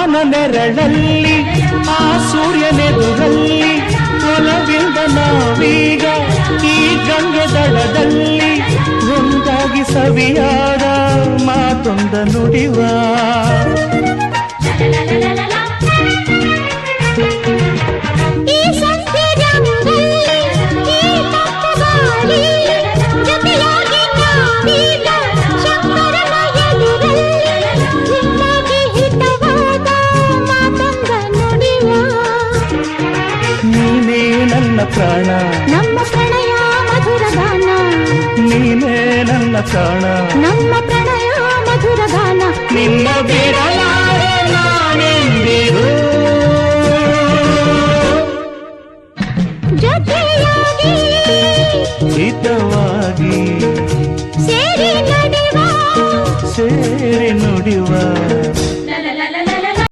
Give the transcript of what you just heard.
ಬಾನ ನೆರಳಲ್ಲಿ ಆ ಸೂರ್ಯನೆದುರಲ್ಲಿ ಒಲವಿಂದ ನಾವೀಗ ಈ ಗಂಗೆ ದಡದಲ್ಲಿ ಒಂದಾಗಿ ಸವಿಯಾದ ಮಾತೊಂದ ನುಡಿವ ಪ್ರಾಣ ನಮ್ಮ ಪ್ರಣಯ ಮಧುರ ಗಾನ ನೀನೇ ನನ್ನ ಪ್ರಾಣ ನಮ್ಮ ಪ್ರಣಯ ಮಧುರ ಗಾನ ನಿನ್ನ ಬೇಡಲ